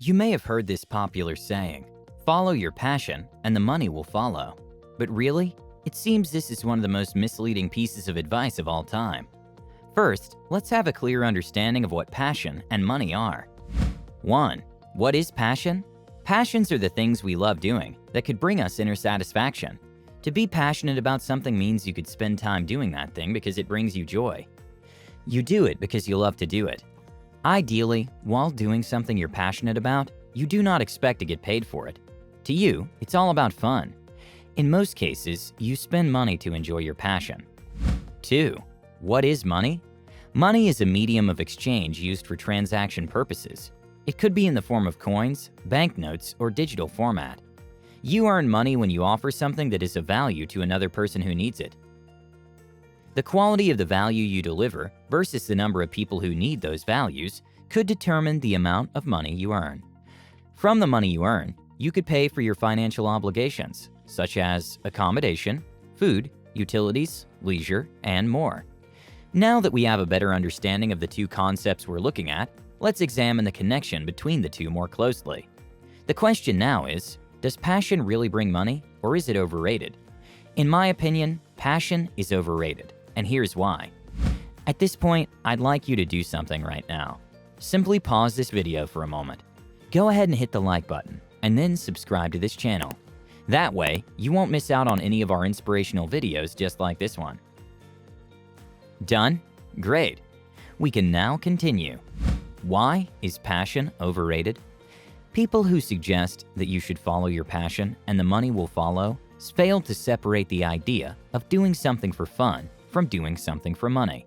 You may have heard this popular saying, follow your passion and the money will follow. But really, it seems this is one of the most misleading pieces of advice of all time. First, let's have a clear understanding of what passion and money are. 1. What is passion? Passions are the things we love doing that could bring us inner satisfaction. To be passionate about something means you could spend time doing that thing because it brings you joy. You do it because you love to do it. Ideally, while doing something you're passionate about, you do not expect to get paid for it. To you, it's all about fun. In most cases, you spend money to enjoy your passion. 2. What is money? Money is a medium of exchange used for transaction purposes. It could be in the form of coins, banknotes, or digital format. You earn money when you offer something that is of value to another person who needs it. The quality of the value you deliver versus the number of people who need those values could determine the amount of money you earn. From the money you earn, you could pay for your financial obligations, such as accommodation, food, utilities, leisure, and more. Now that we have a better understanding of the two concepts we're looking at, let's examine the connection between the two more closely. The question now is, does passion really bring money, or is it overrated? In my opinion, passion is overrated, and here's why. At this point, I'd like you to do something right now. Simply pause this video for a moment. Go ahead and hit the like button, and then subscribe to this channel. That way, you won't miss out on any of our inspirational videos just like this one. Done? Great. We can now continue. Why is passion overrated? People who suggest that you should follow your passion and the money will follow fail to separate the idea of doing something for fun from doing something for money.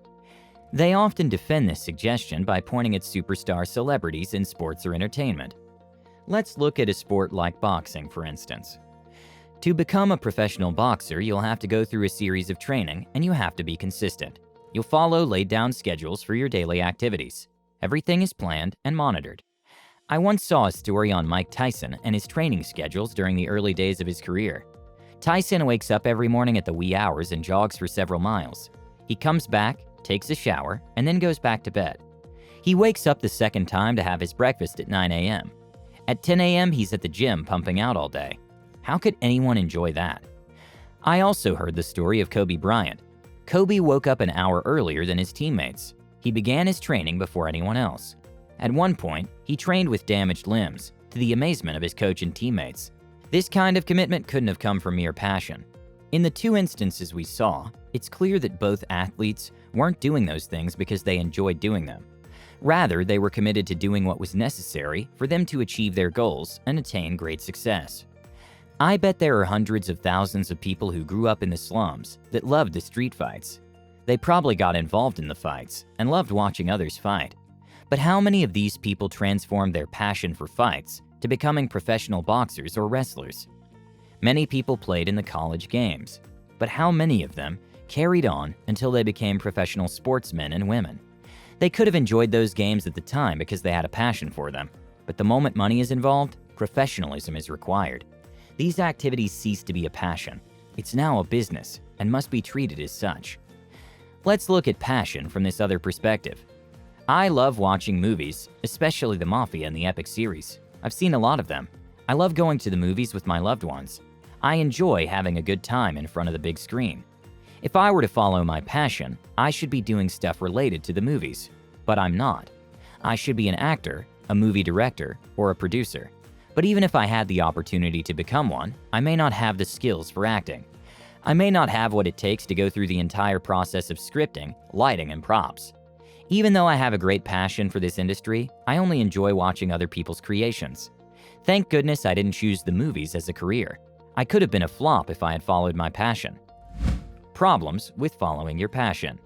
They often defend this suggestion by pointing at superstar celebrities in sports or entertainment. Let's look at a sport like boxing, for instance. To become a professional boxer, you'll have to go through a series of training and you have to be consistent. You'll follow laid-down schedules for your daily activities. Everything is planned and monitored. I once saw a story on Mike Tyson and his training schedules during the early days of his career. Tyson wakes up every morning at the wee hours and jogs for several miles. He comes back, takes a shower, and then goes back to bed. He wakes up the second time to have his breakfast at 9 a.m. At 10 a.m., he's at the gym pumping out all day. How could anyone enjoy that? I also heard the story of Kobe Bryant. Kobe woke up an hour earlier than his teammates. He began his training before anyone else. At one point, he trained with damaged limbs, to the amazement of his coach and teammates. This kind of commitment couldn't have come from mere passion. In the two instances we saw, it's clear that both athletes weren't doing those things because they enjoyed doing them. Rather, they were committed to doing what was necessary for them to achieve their goals and attain great success. I bet there are hundreds of thousands of people who grew up in the slums that loved the street fights. They probably got involved in the fights and loved watching others fight. But how many of these people transformed their passion for fights to becoming professional boxers or wrestlers? Many people played in the college games, but how many of them carried on until they became professional sportsmen and women? They could have enjoyed those games at the time because they had a passion for them, but the moment money is involved, professionalism is required. These activities cease to be a passion. It's now a business and must be treated as such. Let's look at passion from this other perspective. I love watching movies, especially the Mafia and the Epic series. I've seen a lot of them. I love going to the movies with my loved ones. I enjoy having a good time in front of the big screen. If I were to follow my passion, I should be doing stuff related to the movies. But I'm not. I should be an actor, a movie director, or a producer. But even if I had the opportunity to become one, I may not have the skills for acting. I may not have what it takes to go through the entire process of scripting, lighting, and props. Even though I have a great passion for this industry, I only enjoy watching other people's creations. Thank goodness I didn't choose the movies as a career. I could have been a flop if I had followed my passion. Problems with following your passion.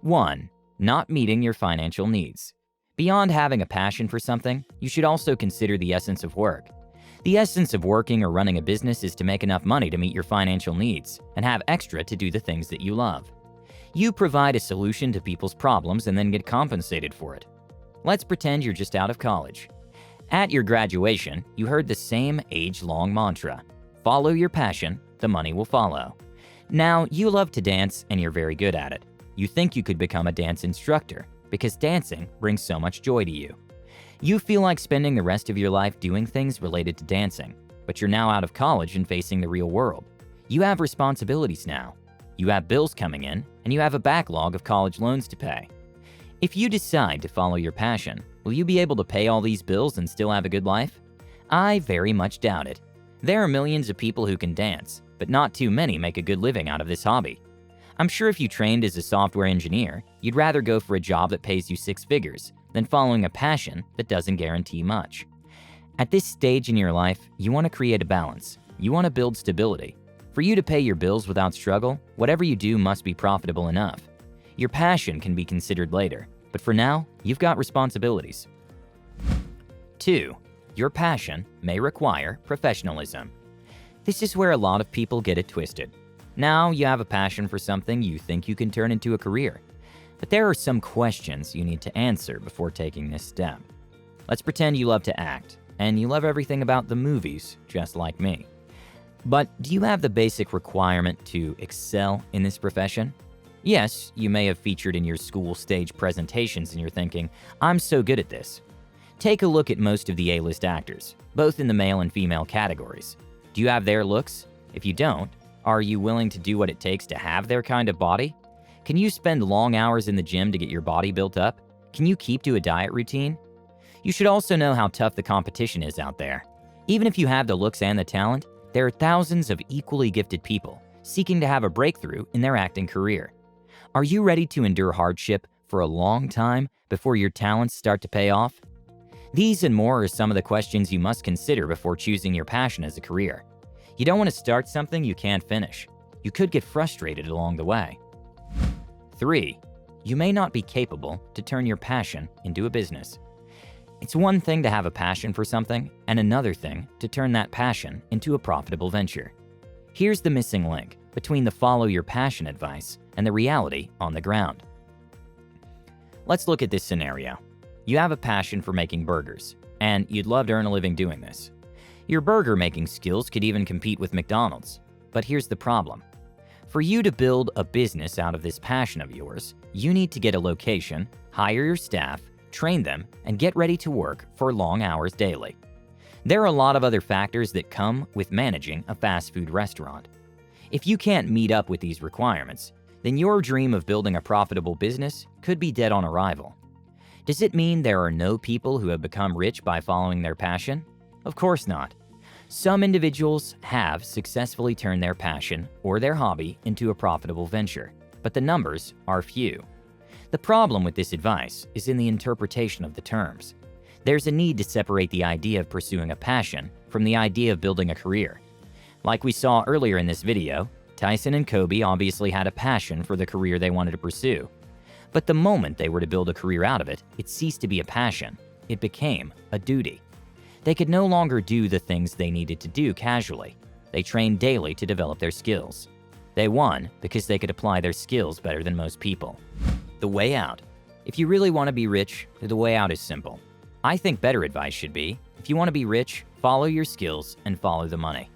1. Not meeting your financial needs. Beyond having a passion for something, you should also consider the essence of work. The essence of working or running a business is to make enough money to meet your financial needs and have extra to do the things that you love. You provide a solution to people's problems and then get compensated for it. Let's pretend you're just out of college. At your graduation, you heard the same age-long mantra: follow your passion, the money will follow. Now, you love to dance and you're very good at it. You think you could become a dance instructor because dancing brings so much joy to you. You feel like spending the rest of your life doing things related to dancing, but you're now out of college and facing the real world. You have responsibilities now. You have bills coming in, and you have a backlog of college loans to pay. If you decide to follow your passion, will you be able to pay all these bills and still have a good life? I very much doubt it. There are millions of people who can dance, but not too many make a good living out of this hobby. I'm sure if you trained as a software engineer, you'd rather go for a job that pays you 6 figures than following a passion that doesn't guarantee much. At this stage in your life, you want to create a balance. You want to build stability. For you to pay your bills without struggle, whatever you do must be profitable enough. Your passion can be considered later, but for now, you've got responsibilities. 2. Your passion may require professionalism. This is where a lot of people get it twisted. Now you have a passion for something you think you can turn into a career. But there are some questions you need to answer before taking this step. Let's pretend you love to act, and you love everything about the movies, just like me. But do you have the basic requirement to excel in this profession? Yes, you may have featured in your school stage presentations and you're thinking, I'm so good at this. Take a look at most of the A-list actors, both in the male and female categories. Do you have their looks? If you don't, are you willing to do what it takes to have their kind of body? Can you spend long hours in the gym to get your body built up? Can you keep to a diet routine? You should also know how tough the competition is out there. Even if you have the looks and the talent, there are thousands of equally gifted people seeking to have a breakthrough in their acting career. Are you ready to endure hardship for a long time before your talents start to pay off? These and more are some of the questions you must consider before choosing your passion as a career. You don't want to start something you can't finish. You could get frustrated along the way. 3. You may not be capable to turn your passion into a business. It's one thing to have a passion for something, and another thing to turn that passion into a profitable venture. Here's the missing link between the follow your passion advice and the reality on the ground. Let's look at this scenario. You have a passion for making burgers, and you'd love to earn a living doing this. Your burger making skills could even compete with McDonald's. But here's the problem. For you to build a business out of this passion of yours, you need to get a location, hire your staff, train them, and get ready to work for long hours daily. There are a lot of other factors that come with managing a fast food restaurant. If you can't meet up with these requirements, then your dream of building a profitable business could be dead on arrival. Does it mean there are no people who have become rich by following their passion? Of course not. Some individuals have successfully turned their passion or their hobby into a profitable venture, but the numbers are few. The problem with this advice is in the interpretation of the terms. There's a need to separate the idea of pursuing a passion from the idea of building a career. Like we saw earlier in this video, Tyson and Kobe obviously had a passion for the career they wanted to pursue. But the moment they were to build a career out of it, it ceased to be a passion. It became a duty. They could no longer do the things they needed to do casually. They trained daily to develop their skills. They won because they could apply their skills better than most people. The way out. If you really want to be rich, the way out is simple. I think better advice should be, if you want to be rich, follow your skills and follow the money.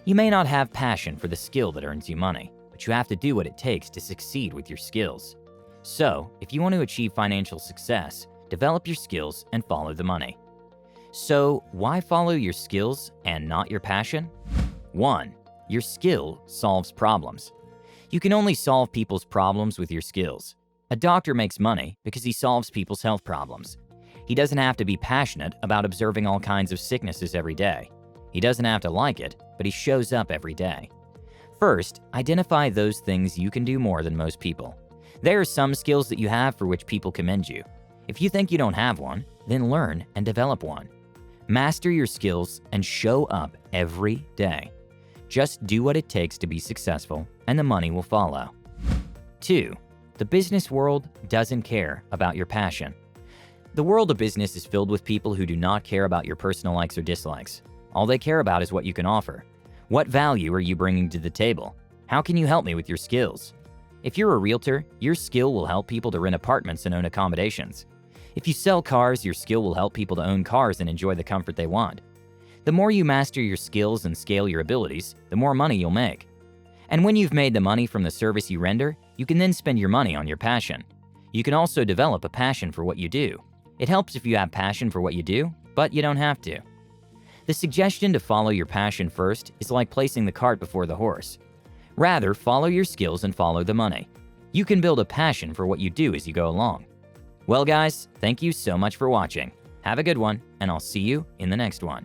You may not have passion for the skill that earns you money, but you have to do what it takes to succeed with your skills. So, if you want to achieve financial success, develop your skills and follow the money. So, why follow your skills and not your passion? 1. Your skill solves problems. You can only solve people's problems with your skills. A doctor makes money because he solves people's health problems. He doesn't have to be passionate about observing all kinds of sicknesses every day. He doesn't have to like it, but he shows up every day. First, identify those things you can do more than most people. There are some skills that you have for which people commend you. If you think you don't have one, then learn and develop one. Master your skills and show up every day. Just do what it takes to be successful, and the money will follow. 2. The business world doesn't care about your passion. The world of business is filled with people who do not care about your personal likes or dislikes. All they care about is what you can offer. What value are you bringing to the table? How can you help me with your skills? If you're a realtor, your skill will help people to rent apartments and own accommodations. If you sell cars, your skill will help people to own cars and enjoy the comfort they want. The more you master your skills and scale your abilities, the more money you'll make. And when you've made the money from the service you render, you can then spend your money on your passion. You can also develop a passion for what you do. It helps if you have passion for what you do, but you don't have to. The suggestion to follow your passion first is like placing the cart before the horse. Rather, follow your skills and follow the money. You can build a passion for what you do as you go along. Well guys, thank you so much for watching. Have a good one, and I'll see you in the next one.